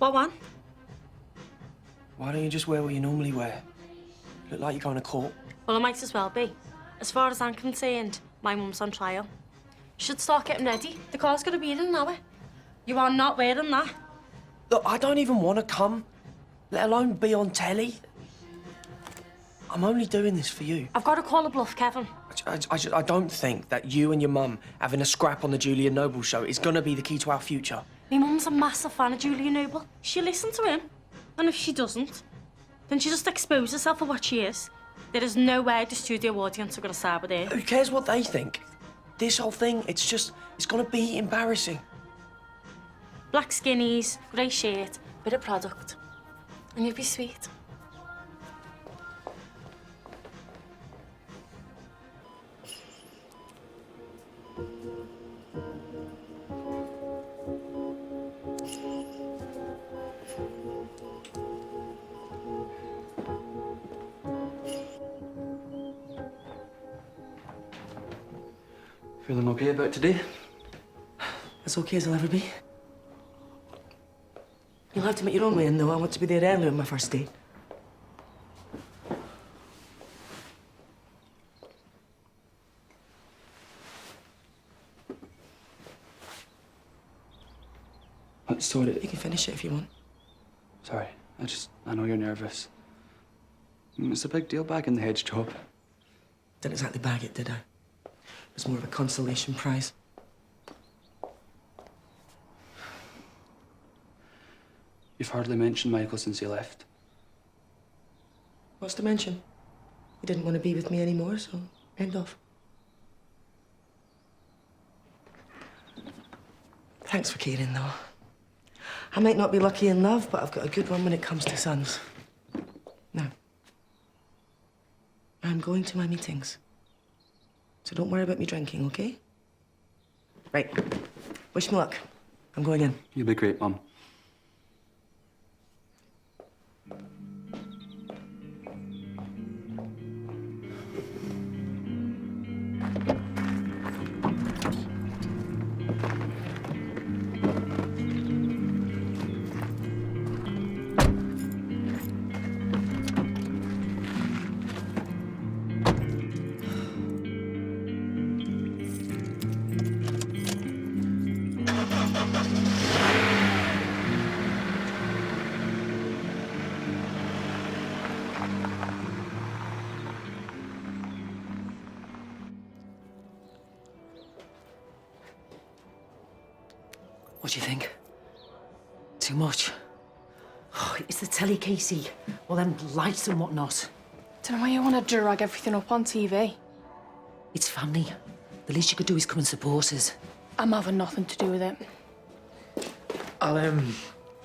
What one? Why don't you just wear what you normally wear? Look like you're going to court. Well, I might as well be. As far as I'm concerned, my mum's on trial. Should start getting ready. The car's gonna be in an hour. You are not wearing that. Look, I don't even want to come, let alone be on telly. I'm only doing this for you. I've got to call a bluff, Kevin. I don't think that you and your mum having a scrap on the Julian Noble show is going to be the key to our future. My mum's a massive fan of Julian Noble. She'll listen to him. And if she doesn't, then she just expose herself for what she is. There is no way the studio audience are going to side with her. Who cares what they think? This whole thing, it's going to be embarrassing. Black skinnies, grey shirt, bit of product. And you'll be sweet. Feeling okay about today? As okay as I'll ever be. You'll have to make your own way in, though. I want to be there early on my first day. Let's sort it. You can finish it if you want. Sorry, I know you're nervous. It's a big deal bagging the hedge job. Didn't exactly bag it, did I? It was more of a consolation prize. You've hardly mentioned Michael since he left. What's to mention? He didn't want to be with me anymore, so end off. Thanks for caring, though. I might not be lucky in love, but I've got a good one when it comes to sons. Now, I'm going to my meetings. So don't worry about me drinking, okay? Right. Wish me luck. I'm going in. You'll be great, Mum. What do you think? Too much? Oh, it's the telly, Casey. All them lights and whatnot. Don't know why you want to drag everything up on TV. It's family. The least you could do is come and support us. I'm having nothing to do with it. I'll,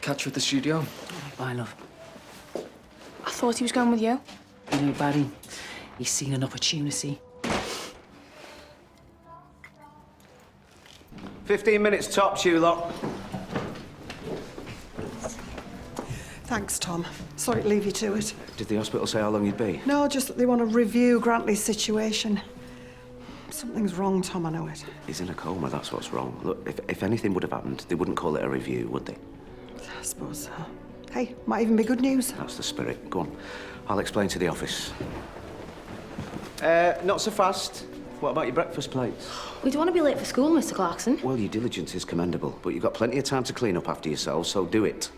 catch you at the studio. Bye, love. I thought he was going with you. You know, Barry, he's seen an opportunity. 15 minutes tops, you lot. Thanks, Tom. Sorry to leave you to it. Did the hospital say how long you'd be? No, just that they want to review Grantley's situation. Something's wrong, Tom, I know it. He's in a coma, that's what's wrong. Look, if anything would have happened, they wouldn't call it a review, would they? I suppose so. Hey, might even be good news. That's the spirit. Go on. I'll explain to the office. Not so fast. What about your breakfast plates? We don't want to be late for school, Mr. Clarkson. Well, your diligence is commendable, but you've got plenty of time to clean up after yourselves, so do it.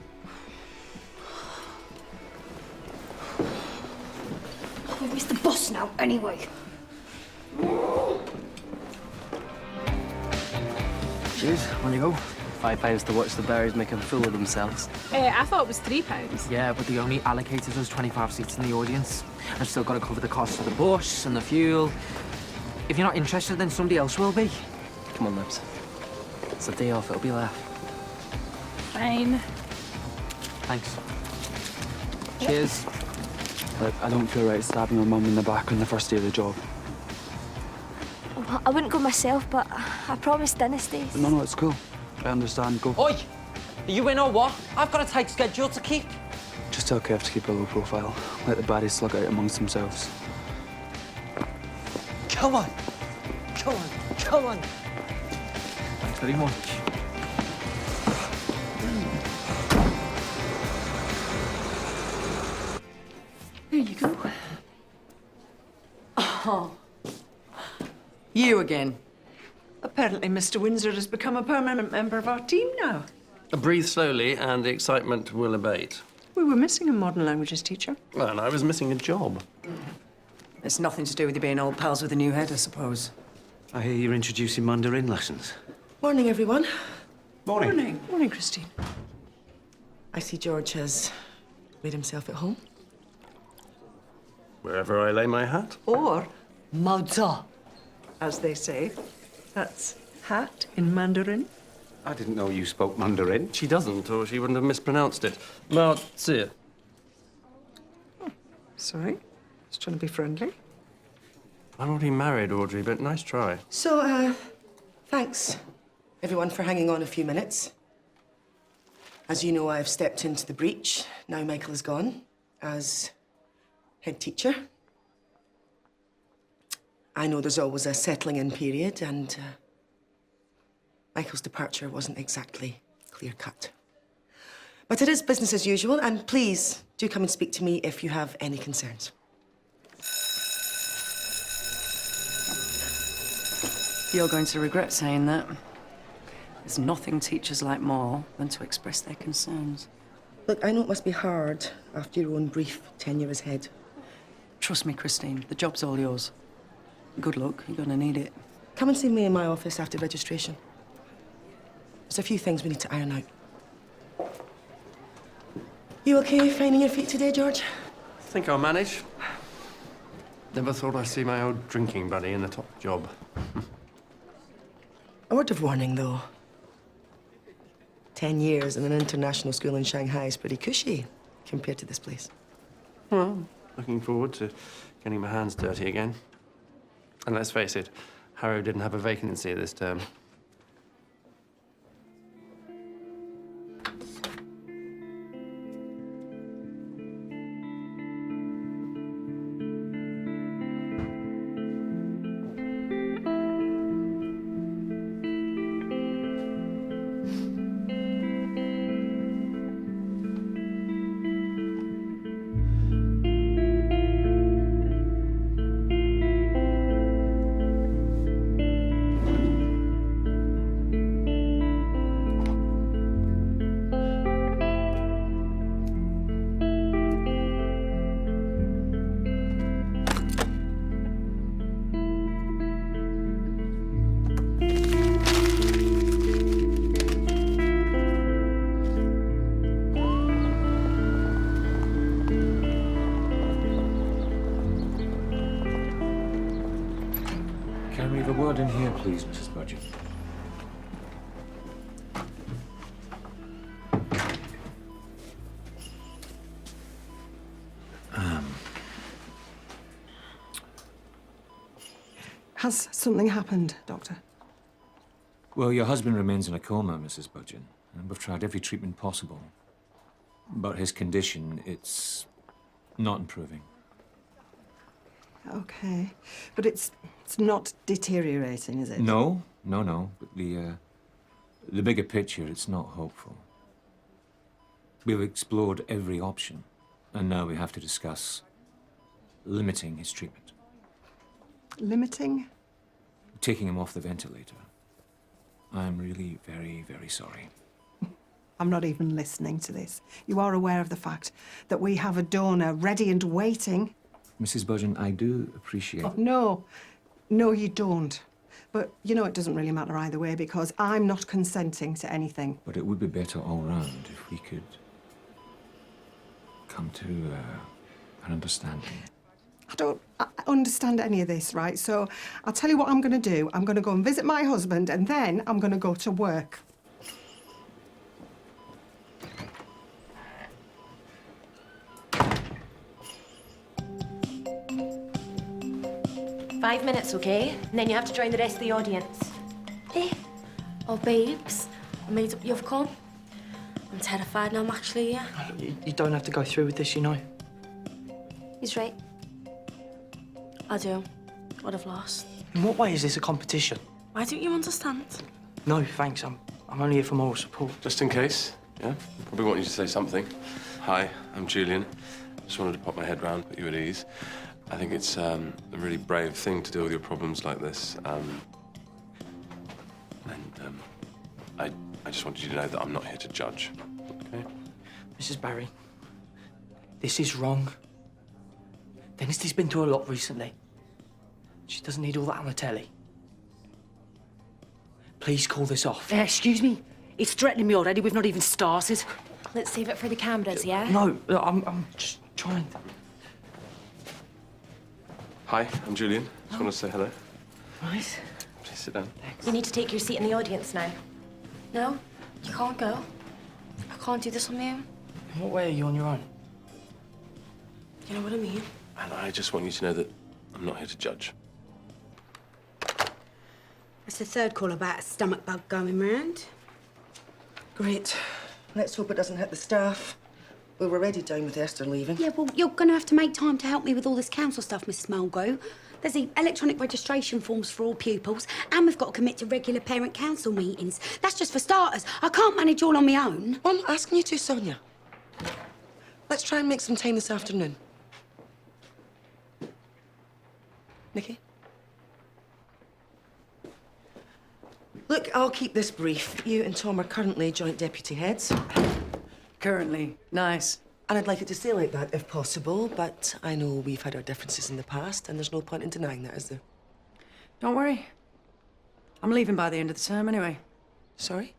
We've missed the bus now, anyway. Cheers, on you go. £5 to watch the Bears make a fool of themselves. I thought it was £3. Yeah, but they only allocated us 25 seats in the audience. I've still got to cover the cost of the bus and the fuel. If you're not interested, then somebody else will be. Come on, Lips. It's a day off, it'll be a laugh. Fine. Thanks. Cheers. Look, I don't feel right stabbing my mum in the back on the first day of the job. Well, I wouldn't go myself, but I promised Dennis stays. No, it's cool. I understand. Go. Oi! Are you in or what? I've got a tight schedule to keep. Just tell Kev to keep a low profile. Let the baddies slug out amongst themselves. Come on! Come on! Come on! Thanks very much. you go. Oh. You again. Apparently, Mr. Windsor has become a permanent member of our team now. Breathe slowly and the excitement will abate. We were missing a modern languages teacher. Well, and I was missing a job. It's nothing to do with you being old pals with the new head, I suppose. I hear you're introducing Mandarin lessons. Morning, everyone. Morning. Morning, Christine. I see George has made himself at home. Wherever I lay my hat. Or Mao as they say. That's hat in Mandarin. I didn't know you spoke Mandarin. She doesn't, or she wouldn't have mispronounced it. Well, see it. Sorry. Just trying to be friendly. I'm already married, Audrey, but nice try. So, thanks, everyone, for hanging on a few minutes. As you know, I've stepped into the breach. Now Michael is gone as head teacher. I know there's always a settling-in period, and Michael's departure wasn't exactly clear-cut. But it is business as usual, and please do come and speak to me if you have any concerns. You're going to regret saying that. There's nothing teachers like more than to express their concerns. Look, I know it must be hard after your own brief tenure as head. Trust me, Christine, the job's all yours. Good luck, you're gonna need it. Come and see me in my office after registration. There's a few things we need to iron out. You okay finding your feet today, George? Think I'll manage. Never thought I'd see my old drinking buddy in the top job. A word of warning, though. 10 years in an international school in Shanghai is pretty cushy compared to this place. Well, looking forward to getting my hands dirty again. And let's face it, Harrow didn't have a vacancy this term. Can we have a word in here, please, Mrs. Budgeon? Has something happened, Doctor? Well, your husband remains in a coma, Mrs. Budgeon, and we've tried every treatment possible. But his condition, it's not improving. Okay. But it's not deteriorating, is it? No. But the bigger picture, it's not hopeful. We've explored every option, and now we have to discuss limiting his treatment. Limiting? Taking him off the ventilator. I'm really very, very sorry. I'm not even listening to this. You are aware of the fact that we have a donor ready and waiting. Mrs. Budgeon, I do appreciate... Oh, no. No, you don't. But, you know, it doesn't really matter either way because I'm not consenting to anything. But it would be better all round if we could come to an understanding. I don't understand any of this, right? So I'll tell you what I'm going to do. I'm going to go and visit my husband and then I'm going to go to work. Five minutes, okay? And then you have to join the rest of the audience. Eh? Oh, babes, I made up you've come. I'm terrified now, I'm actually here. You don't have to go through with this, you know. He's right. I do. What I've lost. In what way is this a competition? Why don't you understand? No, thanks. I'm only here for moral support. Just in case, yeah? Probably want you to say something. Hi, I'm Julian. Just wanted to pop my head round, put you at ease. I think it's a really brave thing to deal with your problems like this. I just wanted you to know that I'm not here to judge, okay? Mrs. Barry, this is wrong. Dennisty's been through a lot recently. She doesn't need all that on the telly. Please call this off. Excuse me. It's threatening me already. We've not even started. Let's save it for the cameras, yeah? No, I'm just trying. Hi, I'm Julian. Just want to say hello. Right. Please sit down. You need to take your seat in the audience now. No, you can't go. I can't do this on my own. In what way are you on your own? You know what I mean? And I just want you to know that I'm not here to judge. That's the third call about a stomach bug going round. Great. Let's hope it doesn't hit the staff. We were already down with Esther leaving. Yeah, well, you're going to have to make time to help me with all this council stuff, Mrs. Mulgo. There's the electronic registration forms for all pupils, and we've got to commit to regular parent council meetings. That's just for starters. I can't manage all on my own. Well, I'm not asking you to, Sonia. Let's try and make some time this afternoon. Nikki? Look, I'll keep this brief. You and Tom are currently joint deputy heads. Currently. Nice. And I'd like it to stay like that if possible, but I know we've had our differences in the past, and there's no point in denying that, is there? Don't worry. I'm leaving by the end of the term anyway. Sorry?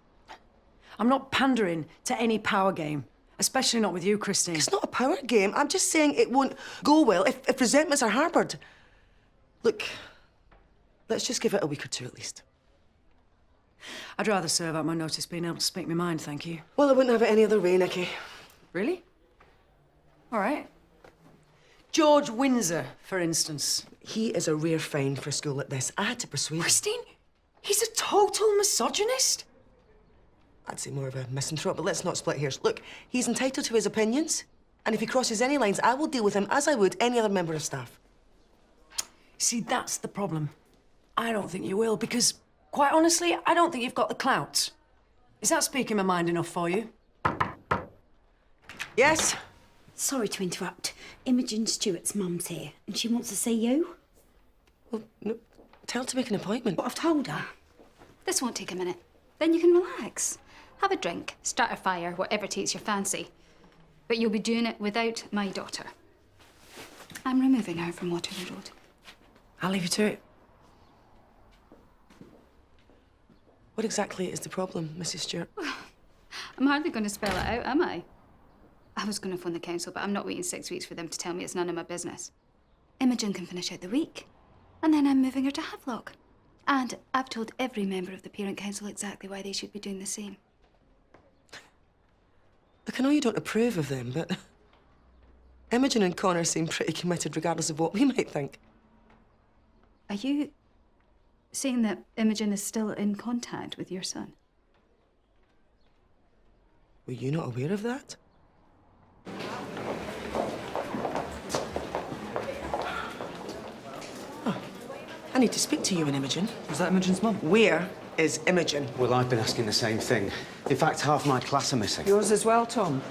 I'm not pandering to any power game, especially not with you, Christine. It's not a power game. I'm just saying it won't go well if resentments are harboured. Look, let's just give it a week or two at least. I'd rather serve out my notice being able to speak my mind, thank you. Well, I wouldn't have it any other way, Nikki. Really? All right. George Windsor, for instance. He is a rare find for a school like this. I had to persuade him. Christine, he's a total misogynist. I'd say more of a misanthrope, but let's not split hairs. Look, he's entitled to his opinions, and if he crosses any lines, I will deal with him as I would any other member of staff. See, that's the problem. I don't think you will, because, quite honestly, I don't think you've got the clout. Is that speaking my mind enough for you? Yes? Sorry to interrupt. Imogen Stewart's mum's here, and she wants to see you. Well, no, tell her to make an appointment. But I've told her. This won't take a minute. Then you can relax. Have a drink, start a fire, whatever takes your fancy. But you'll be doing it without my daughter. I'm removing her from Waterloo Road. I'll leave you to it. What exactly is the problem, Mrs. Stewart? I'm hardly going to spell it out, am I? I was going to phone the council, but I'm not waiting 6 weeks for them to tell me it's none of my business. Imogen can finish out the week, and then I'm moving her to Havelock. And I've told every member of the parent council exactly why they should be doing the same. Look, I know you don't approve of them, but Imogen and Connor seem pretty committed regardless of what we might think. Are you saying that Imogen is still in contact with your son? Were you not aware of that? Oh, I need to speak to you and Imogen. Was that Imogen's mum? Where is Imogen? Well, I've been asking the same thing. In fact, half my class are missing. Yours as well, Tom.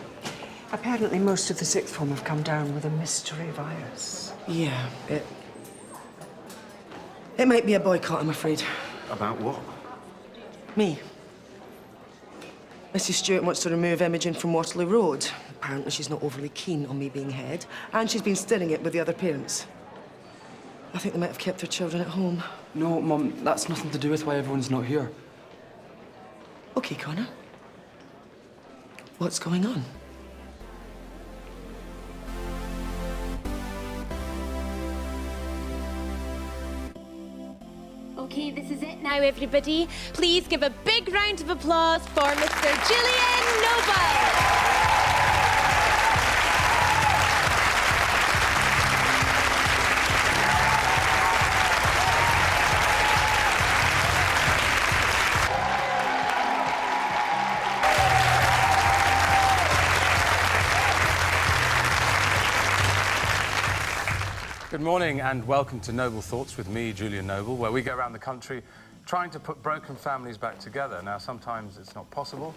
Apparently, most of the sixth form have come down with a mystery virus. Yeah, it might be a boycott, I'm afraid. About what? Me. Mrs. Stewart wants to remove Imogen from Waterloo Road. Apparently, she's not overly keen on me being head, and she's been stirring it with the other parents. I think they might have kept their children at home. No, Mum, that's nothing to do with why everyone's not here. Okay, Connor. What's going on? Okay, this is it now, everybody. Please give a big round of applause for Mr. Julian Noble. Good morning and welcome to Noble Thoughts with me, Julian Noble, where we go around the country trying to put broken families back together. Now, sometimes it's not possible,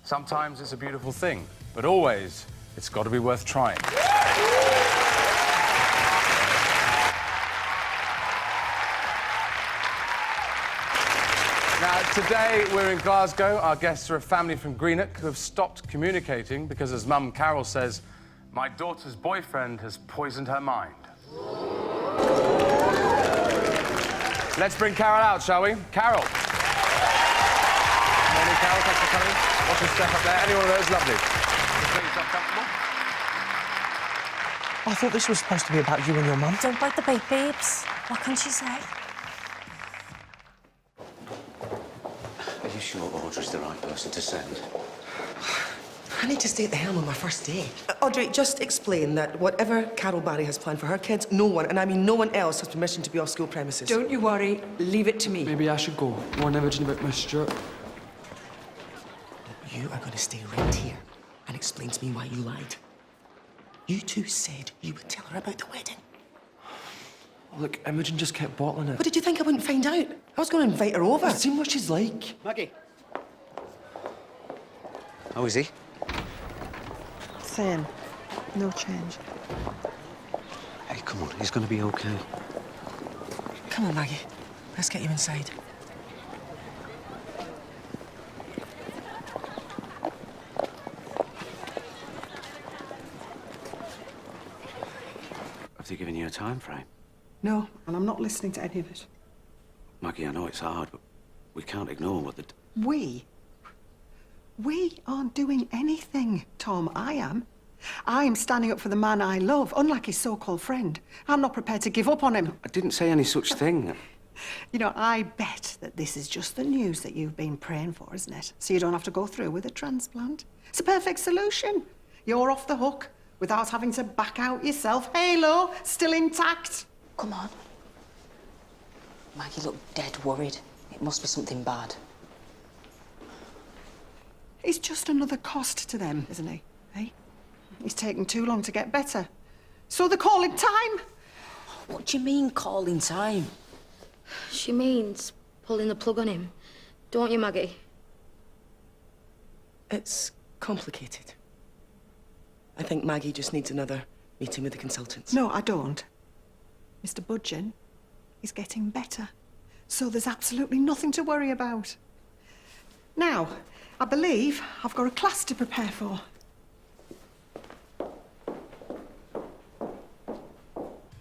sometimes it's a beautiful thing, but always it's got to be worth trying. Now, today we're in Glasgow. Our guests are a family from Greenock who have stopped communicating because, as Mum Carol says, my daughter's boyfriend has poisoned her mind. Let's bring Carol out, shall we? Carol. Morning, Carol. Thanks for coming. Watch your step up there. Any one of those, lovely. Just make yourself comfortable. I thought this was supposed to be about you and your mum. Don't bite the bait, babes. What can she say? Are you sure Audrey's the right person to send? I need to stay at the helm on my first day. Audrey, just explain that whatever Carol Barry has planned for her kids, no one, and I mean no one else, has permission to be off school premises. Don't you worry. Leave it to me. Maybe I should go. Warn Imogen about Miss Stewart. You are going to stay right here and explain to me why you lied. You two said you would tell her about the wedding. Look, Imogen just kept bottling it. What did you think I wouldn't find out? I was going to invite her over. I've seen what she's like. Maggie. How is he? Same. No change. Hey, come on, he's going to be okay. Come on, Maggie. Let's get you inside. Have they given you a time frame? No, and I'm not listening to any of it. Maggie, I know it's hard, but we can't ignore what the... We aren't doing anything, Tom. I am. I'm standing up for the man I love, unlike his so-called friend. I'm not prepared to give up on him. I didn't say any such thing. You know, I bet that this is just the news that you've been praying for, isn't it? So you don't have to go through with a transplant. It's a perfect solution. You're off the hook without having to back out yourself. Halo, still intact. Come on. Maggie looked dead worried. It must be something bad. He's just another cost to them, isn't he? Hey? He's taken too long to get better. So they're calling time. What do you mean, calling time? She means pulling the plug on him. Don't you, Maggie? It's complicated. I think Maggie just needs another meeting with the consultants. No, I don't. Mr. Budgeon is getting better. So there's absolutely nothing to worry about. Now, I believe I've got a class to prepare for.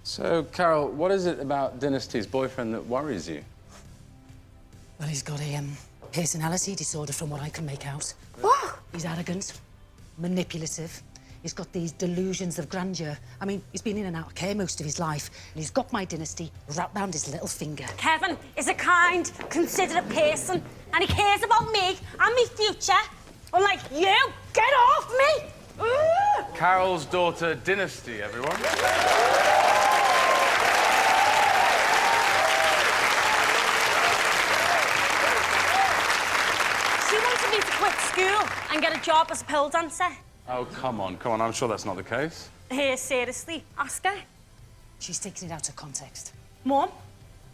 So, Carol, what is it about Dynasty's boyfriend that worries you? Well, he's got a personality disorder from what I can make out. What? He's arrogant, manipulative. He's got these delusions of grandeur. I mean, he's been in and out of care most of his life, and he's got my Dynasty wrapped round his little finger. Kevin is a kind, considerate person, and he cares about me and my future. Unlike you, get off me! Carol's daughter, Dynasty, everyone. She wanted me to quit school and get a job as a pole dancer. Oh, come on, come on. I'm sure that's not the case. Here, seriously, ask her. She's taking it out of context. Mum,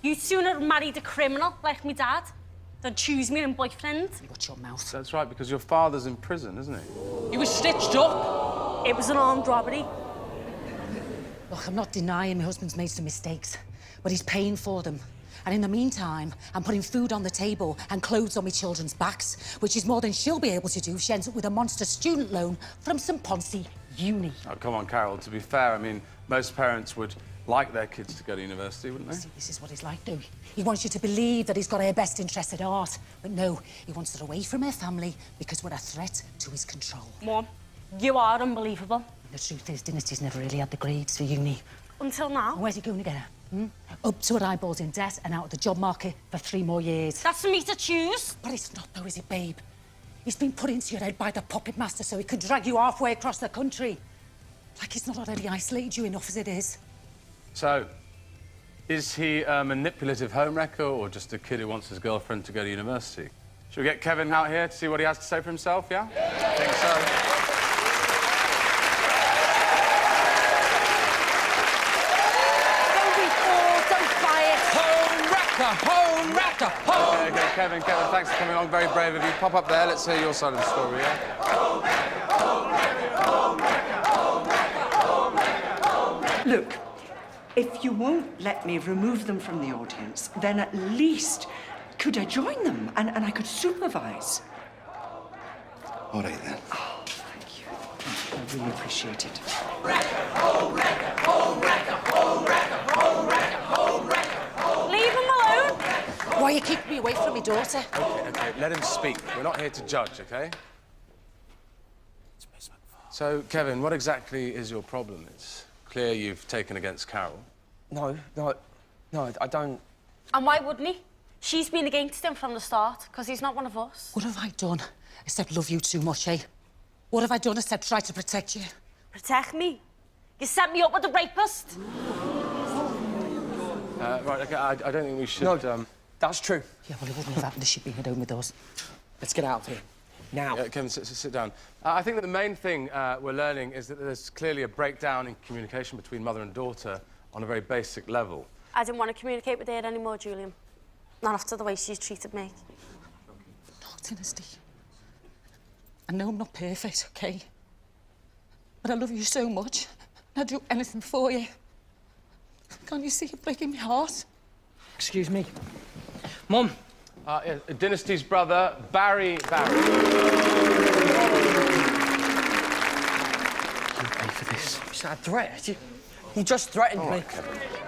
you'd sooner married a criminal like me dad than choose me and boyfriend. Watch your mouth. That's right, because your father's in prison, isn't he? He was stitched up. It was an armed robbery. Look, I'm not denying my husband's made some mistakes, but he's paying for them. And in the meantime, I'm putting food on the table and clothes on my children's backs, which is more than she'll be able to do if she ends up with a monster student loan from some Ponzi uni. Oh, come on, Carol. To be fair, I mean, most parents would like their kids to go to university, wouldn't they? See, this is what he's like, though. He wants you to believe that he's got her best interest at heart. But no, he wants her away from her family because we're a threat to his control. Mum, you are unbelievable. And the truth is, Dynasty's never really had the grades for uni. Until now. And where's he going to get her? Up to her eyeballs in debt and out of the job market for 3 more years. That's for me to choose. But it's not, though, is it, babe? He's been put into your head by the puppet master so he could drag you halfway across the country. Like he's not already isolated you enough as it is. So, is he a manipulative homewrecker or just a kid who wants his girlfriend to go to university? Should we get Kevin out here to see what he has to say for himself, yeah? I think so. Don't be fooled, don't buy it. Homewrecker! home wrecker! Home Okay, Kevin, thanks for coming along. Very brave of you. Pop up there. Let's hear your side of the story, yeah? Look, if you won't let me remove them from the audience, then at least could I join them and I could supervise? All right, then. Oh, thank you. I really appreciate it. Leave him alone. Why you keep me away from my daughter? Okay, let him speak. We're not here to judge, okay? So, Kevin, what exactly is your problem? It's clear you've taken against Carol. No, I don't... And why wouldn't he? She's been against him from the start, because he's not one of us. What have I done except love you too much, eh? What have I done except try to protect you? Protect me? You set me up with a rapist? Right, okay, I don't think we should... No, that's true. Yeah, well, it wouldn't have happened if she'd been at home with us. Let's get out of here. Now. Kevin, sit down. I think that the main thing we're learning is that there's clearly a breakdown in communication between mother and daughter on a very basic level. I didn't want to communicate with her anymore, Julian. Not after the way she's treated me. No, Dynasty. I know I'm not perfect, OK? But I love you so much. And I'd do anything for you. Can't you see it breaking my heart? Excuse me. Mum. Yeah, Dynasty's brother, Barry. You pay for this. Is that a threat? You just threatened me.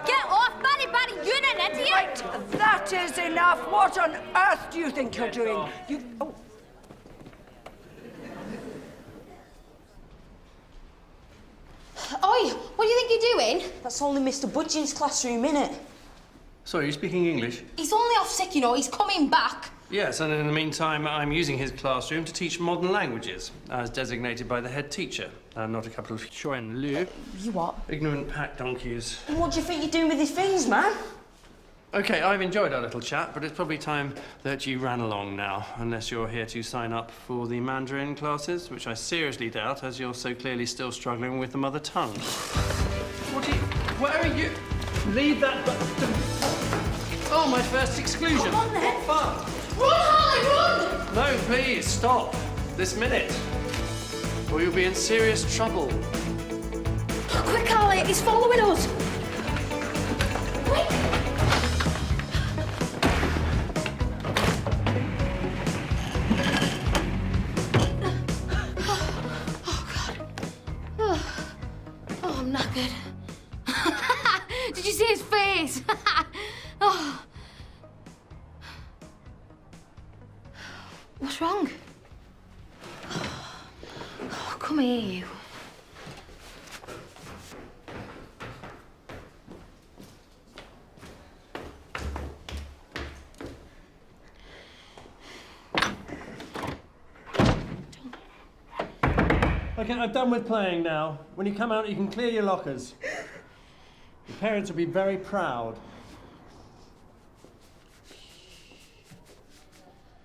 Get off, Barry, you're an idiot! Right, that is enough. What on earth do you think you're doing? You... Oh. Oi, what do you think you're doing? That's only Mr. Budgeon's classroom, innit? Sorry, are you speaking English? He's only off sick, you know, he's coming back. Yes, and in the meantime, I'm using his classroom to teach modern languages, as designated by the head teacher, and not a couple of Xuan You what? ignorant pack donkeys. What do you think you're doing with his things, man? OK, I've enjoyed our little chat, but it's probably time that you ran along now, unless you're here to sign up for the Mandarin classes, which I seriously doubt, as you're so clearly still struggling with the mother tongue. Where are you? Leave that button. Oh, my first exclusion. Come on, then. What fun. Run, Harley, run! No, please, stop. This minute. Or you'll be in serious trouble. Quick, Harley, he's following us. Quick! I'm knackered. Did you see his face? Oh. What's wrong? Oh, come here, you. OK, I'm done with playing now. When you come out, you can clear your lockers. Your parents will be very proud.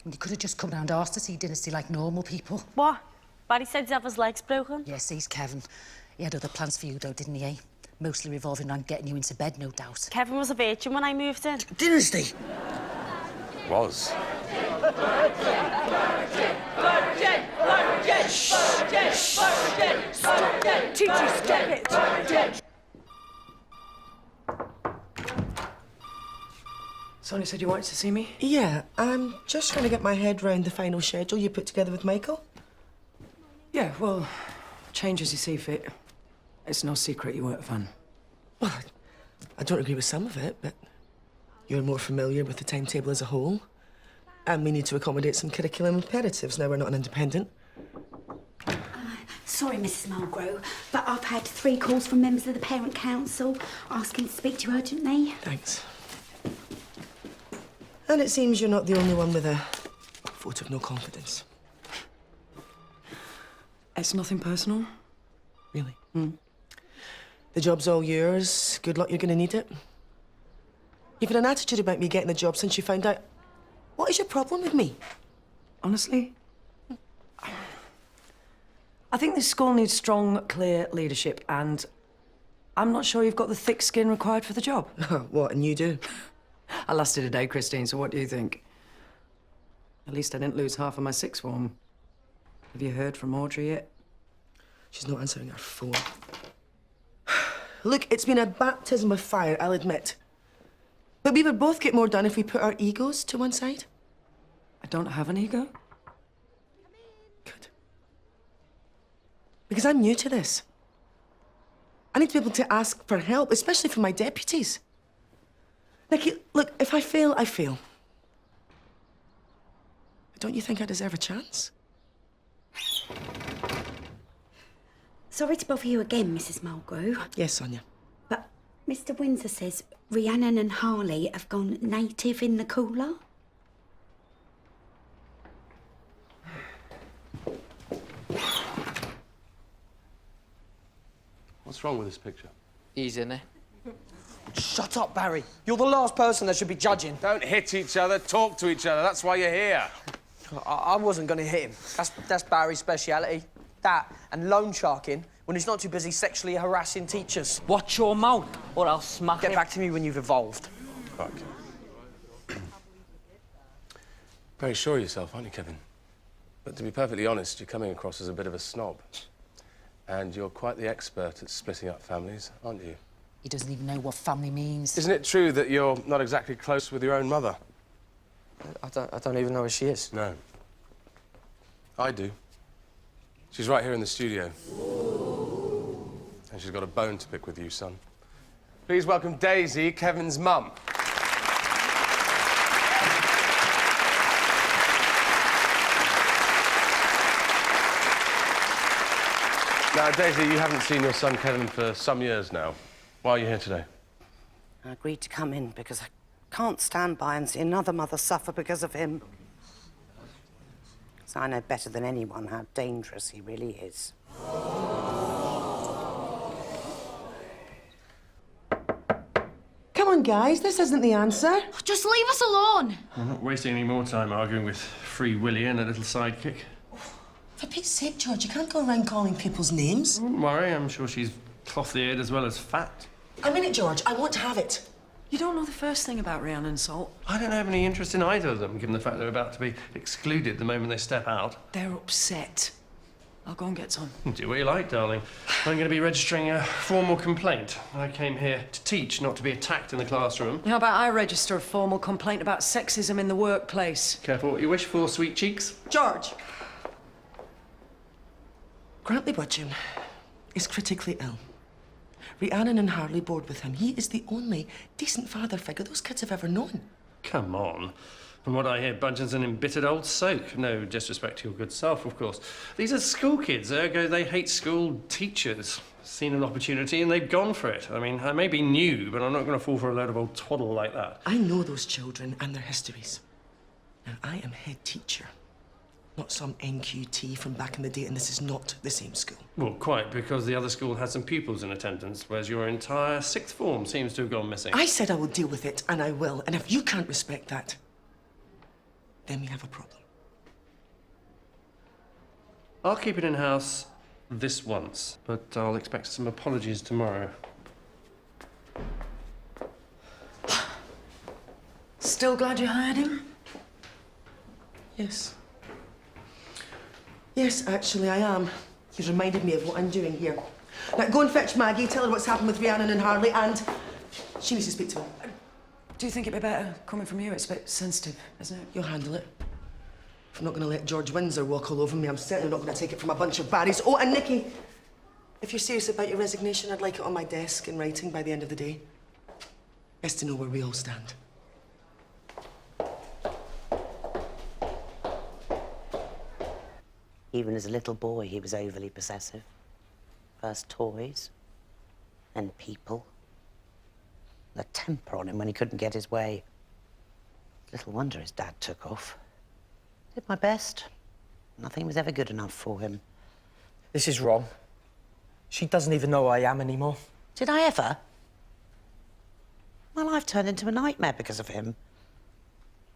You could have just come round ours to see Dynasty like normal people. What? Barry said he'd have his legs broken. Yes, he's Kevin. He had other plans for you, though, didn't he, eh? Mostly revolving around getting you into bed, no doubt. Kevin was a virgin when I moved in. Dynasty! Was. Teacher, stop it! Sonia said you wanted to see me? Yeah, I'm just trying to get my head round the final schedule you put together with Michael. Yeah, well, change as you see fit. It's no secret you weren't a fan. Well, I don't agree with some of it, but you're more familiar with the timetable as a whole. And we need to accommodate some curriculum imperatives. Now we're not an independent. Sorry, Mrs. Mulgrew, but I've had 3 calls from members of the Parent Council asking to speak to you urgently. Thanks. And it seems you're not the only one with a vote of no confidence. It's nothing personal. Really? The job's all yours. Good luck, you're going to need it. You've had an attitude about me getting the job since you found out. What is your problem with me? Honestly, I think this school needs strong, clear leadership, and I'm not sure you've got the thick skin required for the job. What, and you do? I lasted a day, Christine, so what do you think? At least I didn't lose half of my sixth form. Have you heard from Audrey yet? She's not answering her phone. Look, it's been a baptism of fire, I'll admit. But we would both get more done if we put our egos to one side. I don't have an ego. Good. Because I'm new to this. I need to be able to ask for help, especially from my deputies. Nikki, look, if I fail, I fail. But don't you think I deserve a chance? Sorry to bother you again, Mrs. Mulgrew. Yes, Sonia. But Mr. Windsor says Rhiannon and Harley have gone native in the cooler. What's wrong with this picture? He's in it. Shut up, Barry. You're the last person that should be judging. Don't hit each other, talk to each other. That's why you're here. I wasn't going to hit him. That's Barry's speciality. That and loan sharking when he's not too busy sexually harassing teachers. Watch your mouth, or I'll smack Get it. back to me when you've evolved. Okay. Very sure of yourself, aren't you, Kevin? But to be perfectly honest, you're coming across as a bit of a snob. And you're quite the expert at splitting up families, aren't you? He doesn't even know what family means. Isn't it true that you're not exactly close with your own mother? I don't even know who she is. No. I do. She's right here in the studio. And she's got a bone to pick with you, son. Please welcome Daisy, Kevin's mum. Now, Daisy, you haven't seen your son Kevin for some years now. Why are you here today? I agreed to come in because I can't stand by and see another mother suffer because of him. So I know better than anyone how dangerous he really is. Come on, guys, this isn't the answer. Just leave us alone. I'm not wasting any more time arguing with Free Willy and a little sidekick. For Pete's sake, George, you can't go around calling people's names. Don't worry, I'm sure she's cloth-eared as well as fat. I mean it, George. I want to have it. You don't know the first thing about Rhiannon and Salt. I don't have any interest in either of them, given the fact they're about to be excluded the moment they step out. They're upset. I'll go and get some. Do what you like, darling. I'm going to be registering a formal complaint. I came here to teach, not to be attacked in the classroom. How about I register a formal complaint about sexism in the workplace? Careful what you wish for, sweet cheeks. George! Grantley Budgeon is critically ill. Rhiannon and Harley board with him. He is the only decent father figure those kids have ever known. Come on. From what I hear, Budgeon's an embittered old soak. No disrespect to your good self, of course. These are school kids, ergo they hate school teachers. Seen an opportunity and they've gone for it. I mean, I may be new, but I'm not going to fall for a load of old twaddle like that. I know those children and their histories. Now, I am head teacher, not some NQT from back in the day, and this is not the same school. Well, quite, because the other school had some pupils in attendance, whereas your entire sixth form seems to have gone missing. I said I will deal with it, and I will. And if you can't respect that, then we have a problem. I'll keep it in-house this once, but I'll expect some apologies tomorrow. Still glad you hired him? Yes. Yes, actually, I am. He's reminded me of what I'm doing here. Now, go and fetch Maggie, tell her what's happened with Rhiannon and Harley, and she needs to speak to him. Do you think it'd be better coming from you? It's a bit sensitive, isn't it? You'll handle it. If I'm not going to let George Windsor walk all over me, I'm certainly not going to take it from a bunch of Barrys. Oh, and Nikki, if you're serious about your resignation, I'd like it on my desk in writing by the end of the day. Best to know where we all stand. Even as a little boy, he was overly possessive. First toys, then people. The temper on him when he couldn't get his way. Little wonder his dad took off. Did my best. Nothing was ever good enough for him. This is wrong. She doesn't even know who I am anymore. Did I ever? My life turned into a nightmare because of him.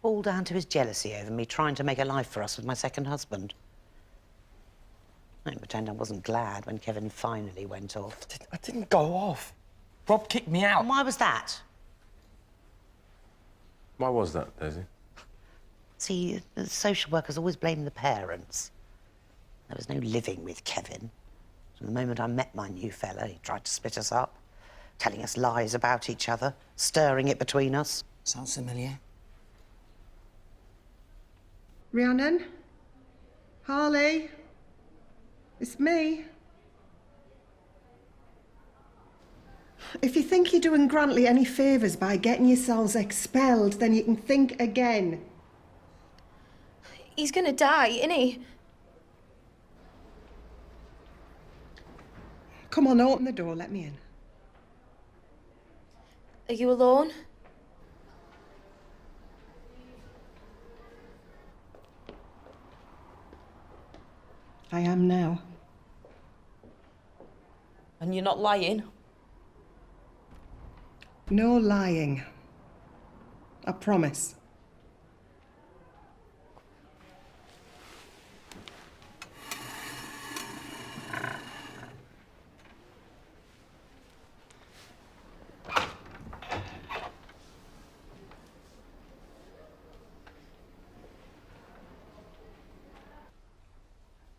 All down to his jealousy over me trying to make a life for us with my second husband. I don't pretend I wasn't glad when Kevin finally went off. I didn't go off. Rob kicked me out. And why was that? Why was that, Daisy? See, the social workers always blame the parents. There was no living with Kevin. From the moment I met my new fella, he tried to split us up, telling us lies about each other, stirring it between us. Sounds familiar. Rhiannon? Harley? It's me. If you think you're doing Grantley any favours by getting yourselves expelled, then you can think again. He's gonna die, isn't he? Come on, open the door, let me in. Are you alone? I am now. And you're not lying? No lying. I promise.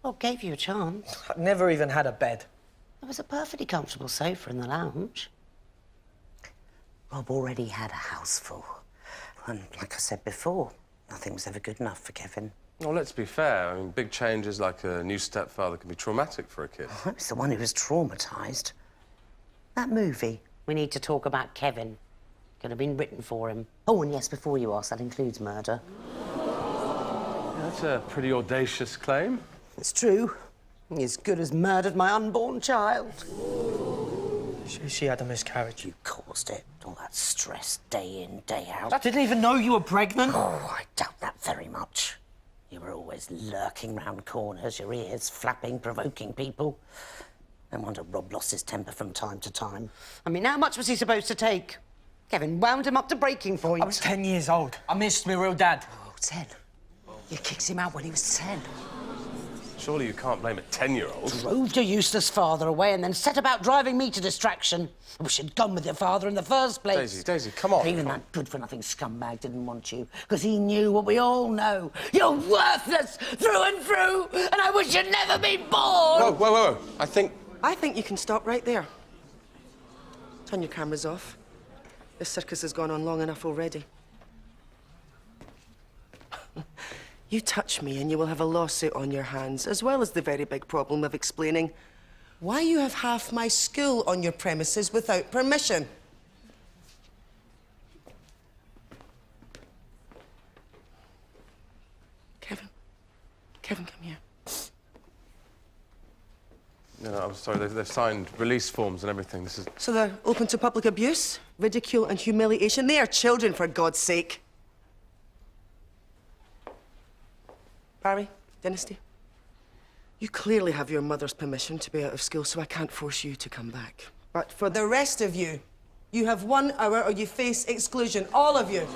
Well, gave you a chance. I've never even had a bed. There was a perfectly comfortable sofa in the lounge. Rob already had a house full. And like I said before, nothing was ever good enough for Kevin. Well, let's be fair. I mean, big changes like a new stepfather can be traumatic for a kid. I was the one who was traumatised. That movie, We Need to Talk About Kevin, could have been written for him. Oh, and yes, before you ask, that includes murder. That's a pretty audacious claim. It's true. He as good as murdered my unborn child. She had a miscarriage. You caused it. All that stress, day in, day out. I didn't even know you were pregnant. Oh, I doubt that very much. You were always lurking round corners, your ears flapping, provoking people. No wonder Rob lost his temper from time to time. I mean, how much was he supposed to take? Kevin wound him up to breaking point. I was 10 years old. I missed my real dad. Oh, 10. You kicked him out when he was 10. Surely you can't blame a 10-year-old. Drove your useless father away and then set about driving me to distraction. I wish you'd gone with your father in the first place. Daisy, come on. Even that good-for-nothing scumbag didn't want you, because he knew what we all know. You're worthless through and through, and I wish you'd never been born! Whoa. I think you can stop right there. Turn your cameras off. This circus has gone on long enough already. You touch me and you will have a lawsuit on your hands, as well as the very big problem of explaining why you have half my school on your premises without permission. Kevin, come here. No, I'm sorry. They've signed release forms and everything. This is... So they're open to public abuse, ridicule and humiliation. They are children, for God's sake. Barry, Dynasty, you clearly have your mother's permission to be out of school, so I can't force you to come back. But for the rest of you, you have 1 hour or you face exclusion, all of you.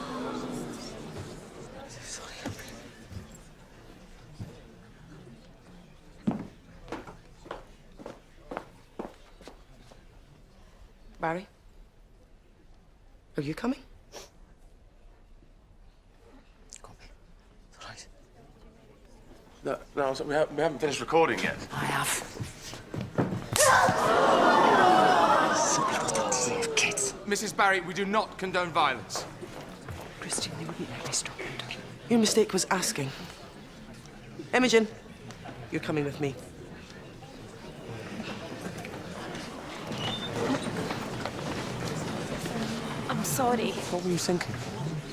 Barry, are you coming? No, we haven't finished recording yet. I have. Some people don't deserve kids. Mrs. Barry, we do not condone violence. Christian, they wouldn't let me stop him. Your mistake was asking. Imogen, you're coming with me. I'm sorry. What were you thinking?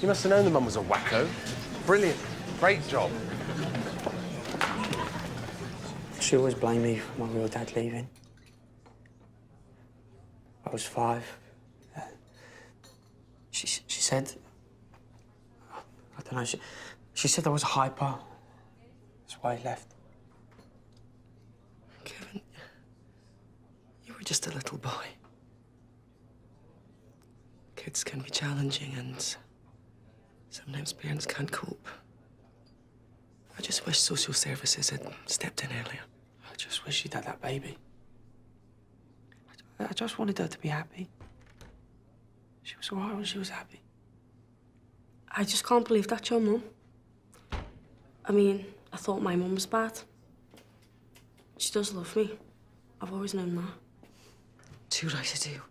You must have known the mum was a wacko. Brilliant. Great job. She always blamed me for my real dad leaving. I was 5. She said... I don't know, she said I was hyper. That's why he left. Kevin, you were just a little boy. Kids can be challenging and sometimes parents can't cope. I just wish social services had stepped in earlier. I just wish she'd had that baby. I just wanted her to be happy. She was all right when she was happy. I just can't believe that's your mum. I mean, I thought my mum was bad. She does love me. I've always known that. Too right I do.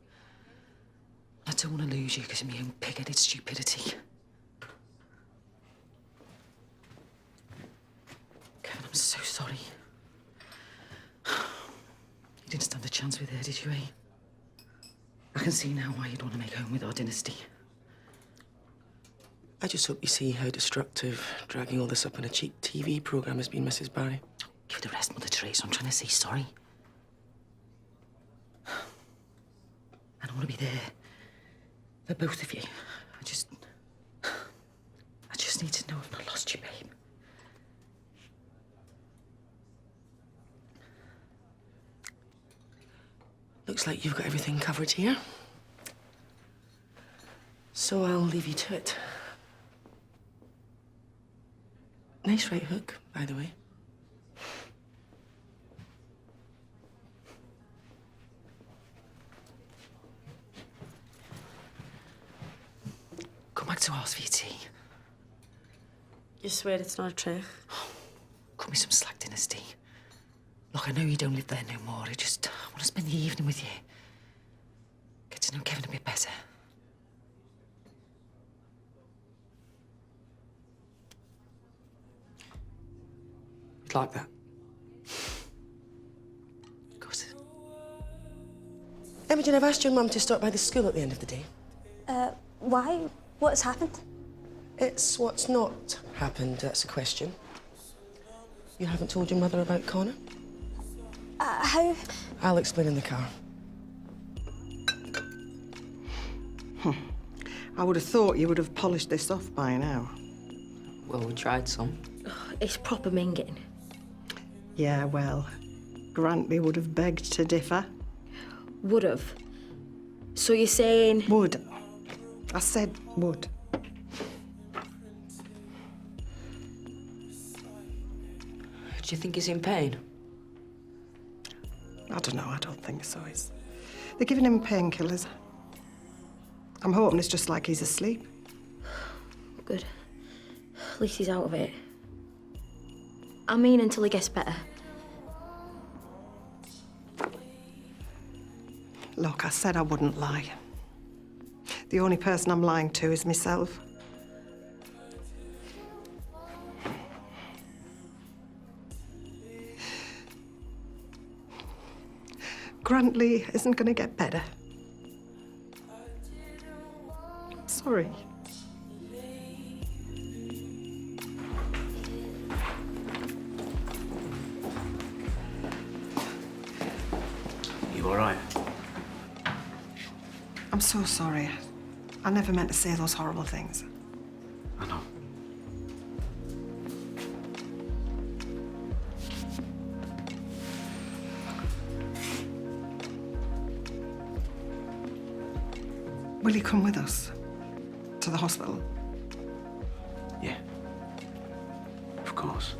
I don't want to lose you because of my own pig-headed stupidity. Kevin, I'm so sorry. You didn't stand a chance with her, did you, eh? I can see now why you'd want to make home with our dynasty. I just hope you see how destructive dragging all this up in a cheap TV programme has been, Mrs. Barry. Give the rest, Mother Teresa. I'm trying to say sorry. I don't want to be there for both of you. I just need to know I've not lost you, babe. Looks like you've got everything covered here. So I'll leave you to it. Nice right hook, by the way. Come back to ours for your tea. You swear it's not a trick? Cut me some slack, Dynasty. Look, I know you don't live there no more. I just want to spend the evening with you. Get to know Kevin a bit better. You'd like that? Good. Imogen, I've asked your mum to stop by the school at the end of the day. Why? What's happened? It's what's not happened, that's a question. You haven't told your mother about Connor? How? I'll explain in the car. I would have thought you would have polished this off by now. Well, we tried some. It's proper minging. Yeah, well, Grantley would have begged to differ. Would have. So you're saying... Would. I said would. Do you think he's in pain? I don't know, I don't think so. They're giving him painkillers. I'm hoping it's just like he's asleep. Good. At least he's out of it. I mean, until he gets better. Look, I said I wouldn't lie. The only person I'm lying to is myself. Grantley isn't going to get better. Sorry. You all right? I'm so sorry. I never meant to say those horrible things. I know. Will you come with us to the hospital? Yeah. Of course.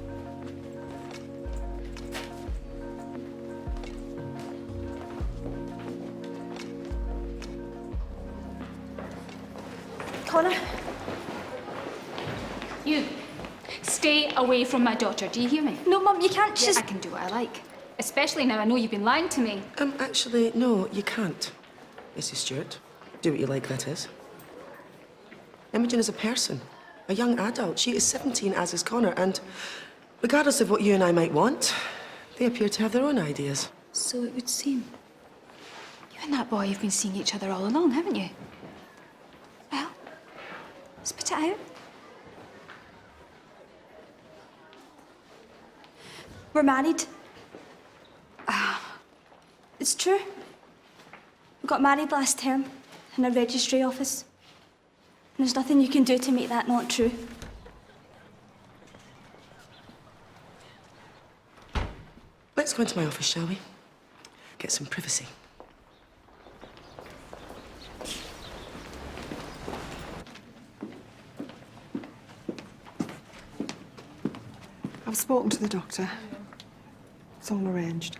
Connor? You, stay away from my daughter, do you hear me? No, Mum, you can't Yeah, I can do what I like. Especially now I know you've been lying to me. Actually, no, you can't, Mrs. Stewart. Do what you like, that is. Imogen is a person, a young adult. She is 17, as is Connor, and regardless of what you and I might want, they appear to have their own ideas. So it would seem. You and that boy have been seeing each other all along, haven't you? Well, spit it out. We're married. It's true. We got married last term in a registry office. And there's nothing you can do to make that not true. Let's go into my office, shall we? Get some privacy. I've spoken to the doctor. It's all arranged.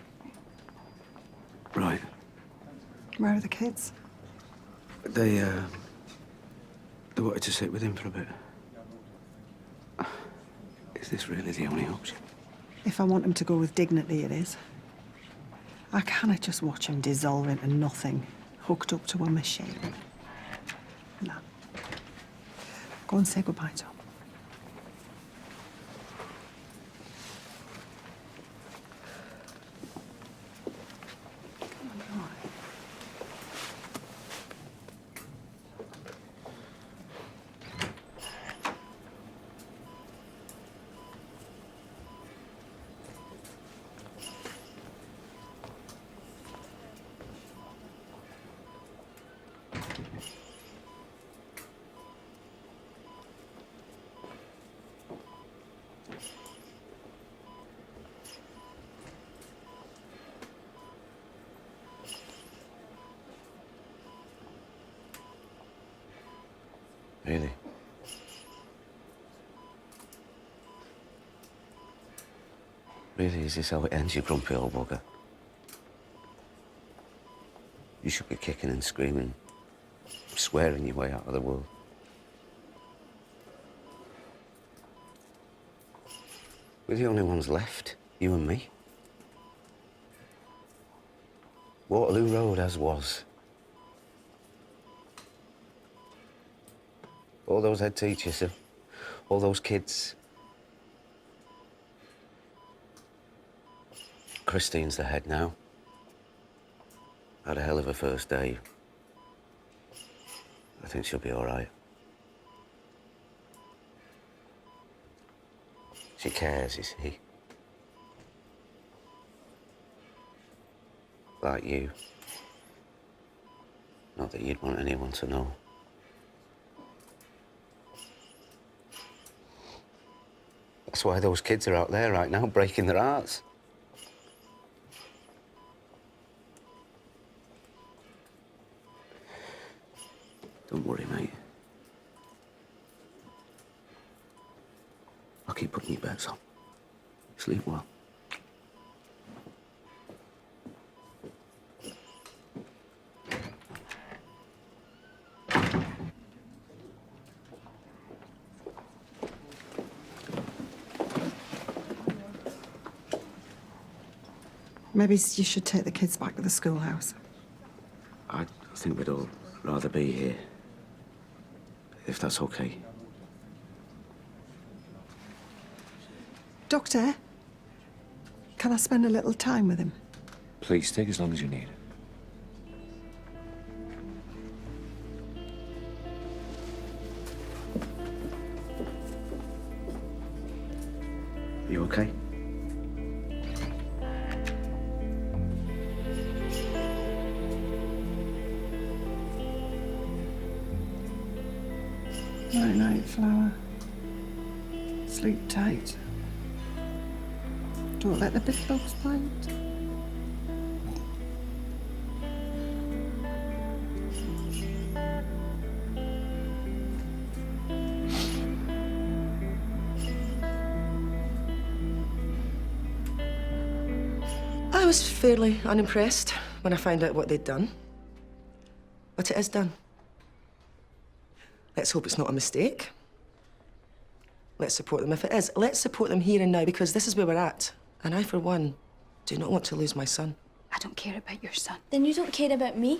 Right. Where are the kids? They wanted to sit with him for a bit. Is this really the only option? If I want him to go with dignity, it is. I cannot just watch him dissolve into nothing, hooked up to a machine. No. Go and say goodbye, Tom. Really? Really, is this how it ends, you grumpy old bugger? You should be kicking and screaming, swearing your way out of the world. We're the only ones left, you and me. Waterloo Road as was. All those head teachers, all those kids. Christine's the head now. Had a hell of a first day. I think she'll be all right. She cares, you see. Like you. Not that you'd want anyone to know. That's why those kids are out there right now, breaking their hearts. Don't worry, mate. I'll keep putting your bets on. Sleep well. Maybe you should take the kids back to the schoolhouse. I think we'd all rather be here. If that's okay. Doctor, can I spend a little time with him? Please, take as long as you need. You okay? Night, night, flower. Sleep tight. Don't let the big bugs bite. I was fairly unimpressed when I found out what they'd done. But it is done. Let's hope it's not a mistake. Let's support them if it is. Let's support them here and now, because this is where we're at. And I, for one, do not want to lose my son. I don't care about your son. Then you don't care about me?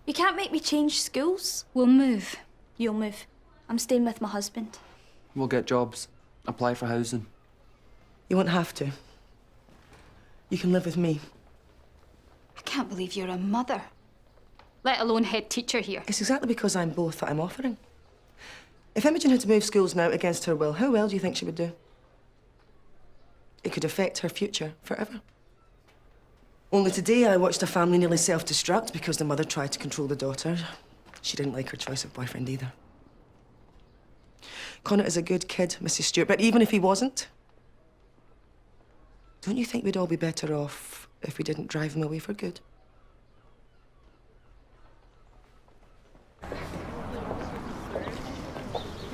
You can't make me change schools. We'll move. You'll move. I'm staying with my husband. We'll get jobs, apply for housing. You won't have to. You can live with me. I can't believe you're a mother, let alone head teacher here. It's exactly because I'm both that I'm offering. If Imogen had to move schools now against her will, how well do you think she would do? It could affect her future forever. Only today I watched a family nearly self-destruct because the mother tried to control the daughter. She didn't like her choice of boyfriend either. Connor is a good kid, Mrs. Stewart, but even if he wasn't, don't you think we'd all be better off if we didn't drive him away for good?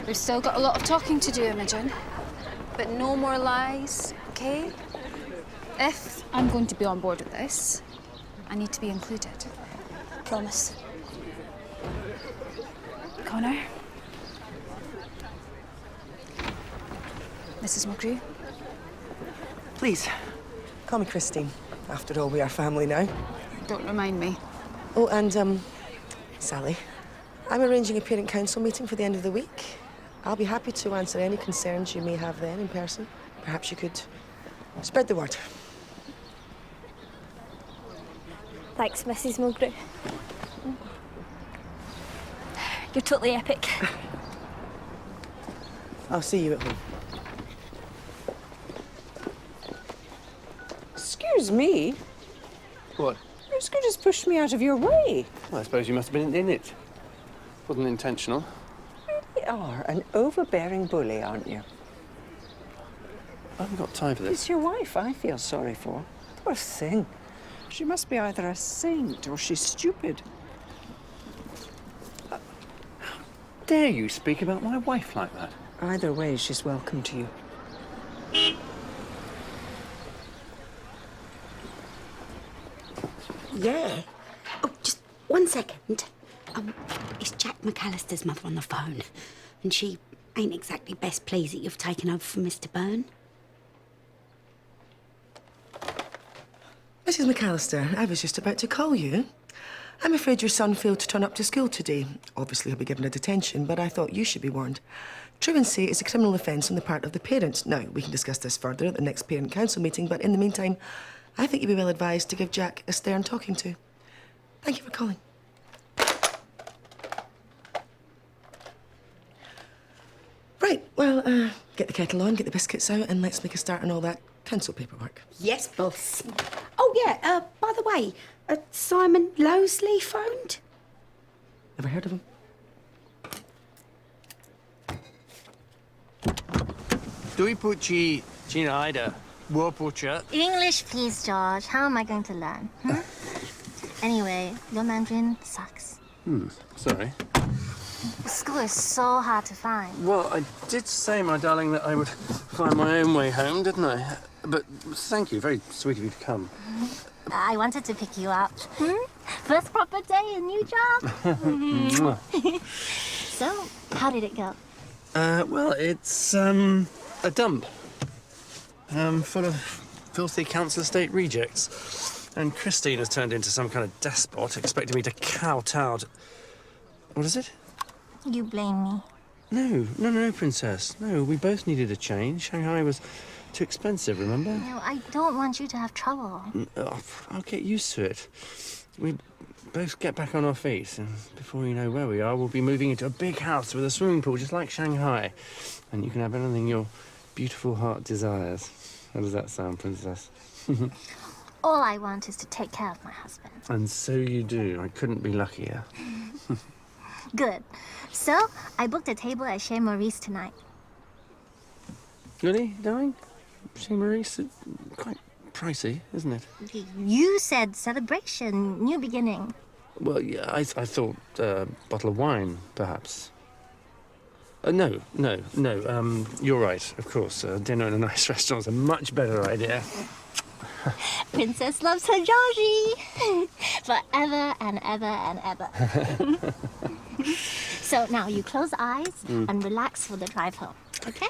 We've still got a lot of talking to do, Imogen. But no more lies, okay? If I'm going to be on board with this, I need to be included. Promise. Connor? Mrs. Mulgrew. Please, call me Christine. After all, we are family now. Don't remind me. Oh, and, Sally, I'm arranging a parent council meeting for the end of the week. I'll be happy to answer any concerns you may have then in person. Perhaps you could spread the word. Thanks, Mrs. Mulgrew. You're totally epic. I'll see you at home. Excuse me. What? You was going to just push me out of your way. Well, I suppose you must have been in it. Wasn't intentional. You are an overbearing bully, aren't you? I haven't got time for this. It's your wife I feel sorry for. Poor thing. She must be either a saint or she's stupid. Dare you speak about my wife like that? Either way, she's welcome to you. Yeah. Oh, just 1 second. It's Jack McAllister's mother on the phone, and she ain't exactly best pleased that you've taken over from Mr. Byrne. Mrs. McAllister, I was just about to call you. I'm afraid your son failed to turn up to school today. Obviously, he'll be given a detention, but I thought you should be warned. Truancy is a criminal offence on the part of the parents. Now, we can discuss this further at the next parent council meeting, but in the meantime, I think you'd be well advised to give Jack a stern talking to. Thank you for calling. Right, well, get the kettle on, get the biscuits out, and let's make a start on all that council paperwork. Yes, boss. Oh, yeah, by the way, Simon Lowesley phoned? Never heard of him? Duipuchi Chinaida. Warpucha. English, please, George. How am I going to learn? Anyway, your Mandarin sucks. Sorry. School is so hard to find. Well, I did say, my darling, that I would find my own way home, didn't I? But thank you. Very sweet of you to come. I wanted to pick you up. First proper day, a new job. So, how did it go? Well, it's, a dump. Full of filthy council estate rejects. And Christine has turned into some kind of despot, expecting me to kowtow to... What is it? You blame me. No, Princess. No, we both needed a change. Shanghai was too expensive, remember? No, I don't want you to have trouble. I'll get used to it. We both get back on our feet, and before you know where we are, we'll be moving into a big house with a swimming pool just like Shanghai. And you can have anything your beautiful heart desires. How does that sound, Princess? All I want is to take care of my husband. And so you do. I couldn't be luckier. Good. So, I booked a table at Chez Maurice tonight. Really, darling? Chez Maurice? Quite pricey, isn't it? You said celebration, new beginning. Well, yeah, I thought a bottle of wine, perhaps. No. You're right, of course. Dinner in a nice restaurant's a much better idea. Princess loves her Georgie. Forever and ever and ever. So now you close eyes and relax for the drive home, okay?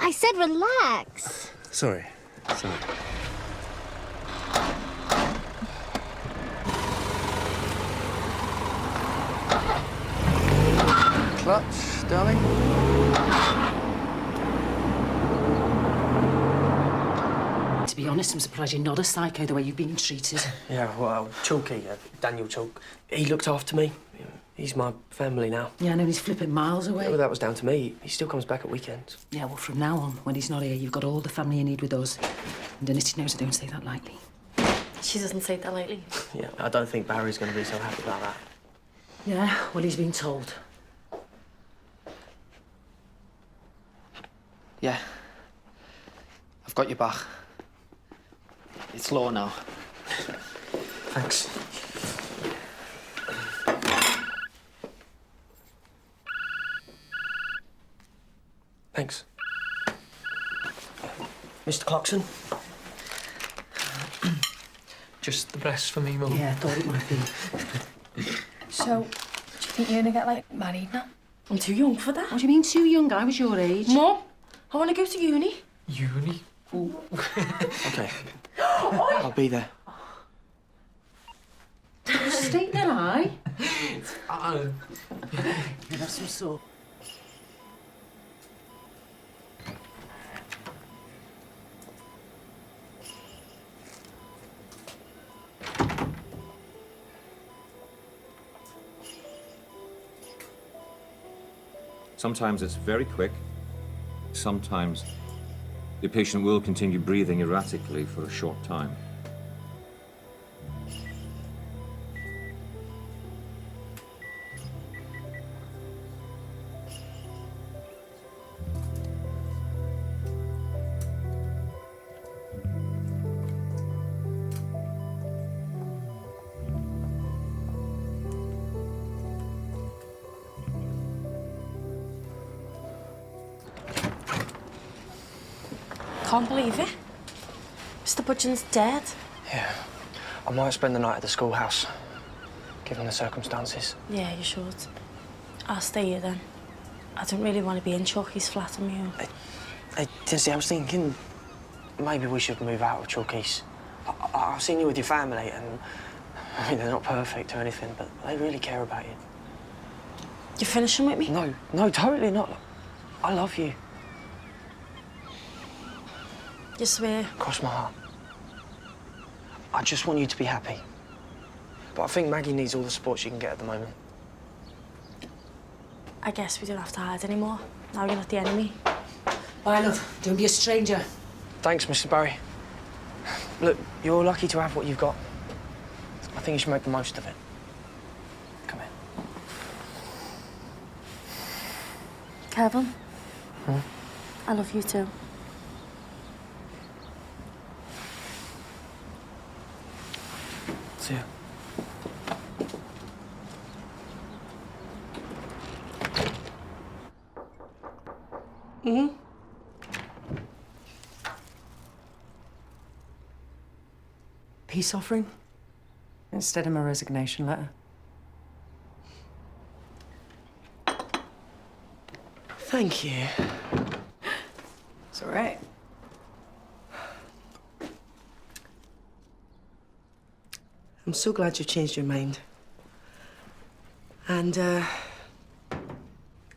I said relax. Sorry. Clutch, darling. To be honest, I'm surprised you're not a psycho the way you've been treated. Yeah, well, Chalky, Daniel Chalk, he looked after me. He's my family now. Yeah, I know he's flipping miles away. Yeah, well, that was down to me. He still comes back at weekends. Yeah, well, from now on, when he's not here, you've got all the family you need with us. And Dennis knows I don't say that lightly. She doesn't say that lightly. Yeah, I don't think Barry's going to be so happy about that. Yeah, well, he's been told. Yeah. I've got your back. It's law now. Thanks. Thanks. Mr. Clarkson? Just the best for me, Mum. Yeah, I thought it might be. So, Think you're gonna get, like, married now? I'm too young for that. What do you mean too young? I was your age. Mum, I want to go to uni. Uni? Okay. I'll be there. State that I. That's some sort. Sometimes it's very quick. Sometimes the patient will continue breathing erratically for a short time. Can't believe it. Mr. Budgeon's dead. Yeah. I might spend the night at the schoolhouse, given the circumstances. Yeah, you should. I'll stay here then. I don't really want to be in Chucky's flat on my own. Hey, Tinsy, I was thinking maybe we should move out of Chucky's. I've seen you with your family, and I mean, they're not perfect or anything, but they really care about you. You're finishing with me? No, totally not. I love you. You swear? Cross my heart. I just want you to be happy. But I think Maggie needs all the support she can get at the moment. I guess we don't have to hide anymore. Now you're not the enemy. Bye, love. Don't be a stranger. Thanks, Mr. Barry. Look, you're lucky to have what you've got. I think you should make the most of it. Come here. Kevin? Hmm? I love you too. See ya. Mm-hmm. Peace offering instead of my resignation letter. Thank you. It's all right. I'm so glad you changed your mind. And,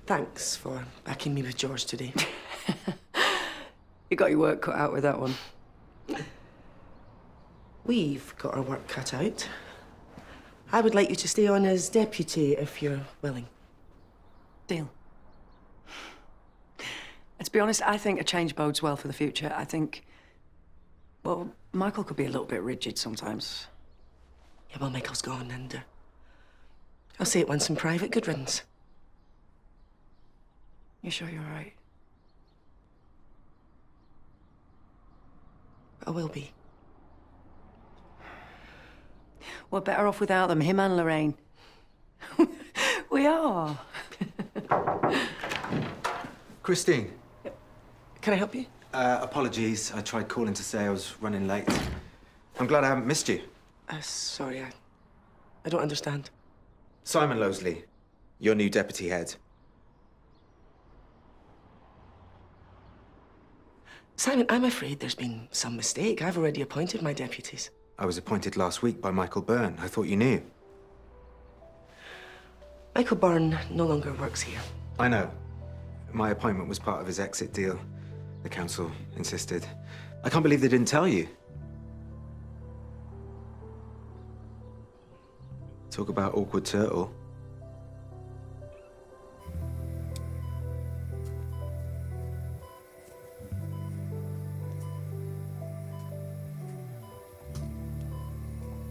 thanks for backing me with George today. You got your work cut out with that one. We've got our work cut out. I would like you to stay on as deputy if you're willing. Deal. To be honest, I think a change bodes well for the future. I think, well, Michael could be a little bit rigid sometimes. Yeah, well, Michael's gone, and I'll say it once in private. Good riddance. You sure you're all right? I will be. We're better off without them, him and Lorraine. We are. Christine. Can I help you? Apologies. I tried calling to say I was running late. I'm glad I haven't missed you. Sorry, I don't understand. Simon Lowesley, your new deputy head. Simon, I'm afraid there's been some mistake. I've already appointed my deputies. I was appointed last week by Michael Byrne. I thought you knew. Michael Byrne no longer works here. I know. My appointment was part of his exit deal. The council insisted. I can't believe they didn't tell you. Talk about awkward turtle.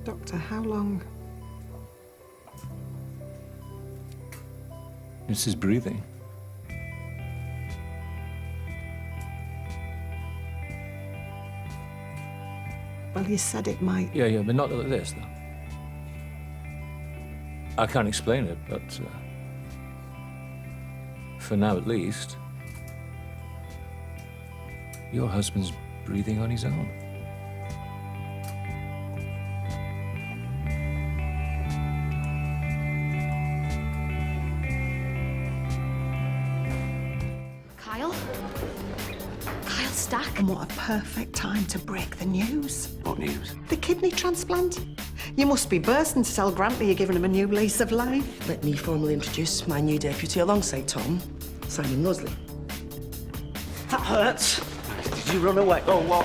Doctor, how long? It's his breathing. Well, you said it might. Yeah, but not like this, though. I can't explain it, but for now at least, your husband's breathing on his own. And what a perfect time to break the news. What news? The kidney transplant. You must be bursting to tell Grantley you're giving him a new lease of life. Let me formally introduce my new deputy alongside Tom, Simon Mosley. That hurts. Did you run away? Oh, what?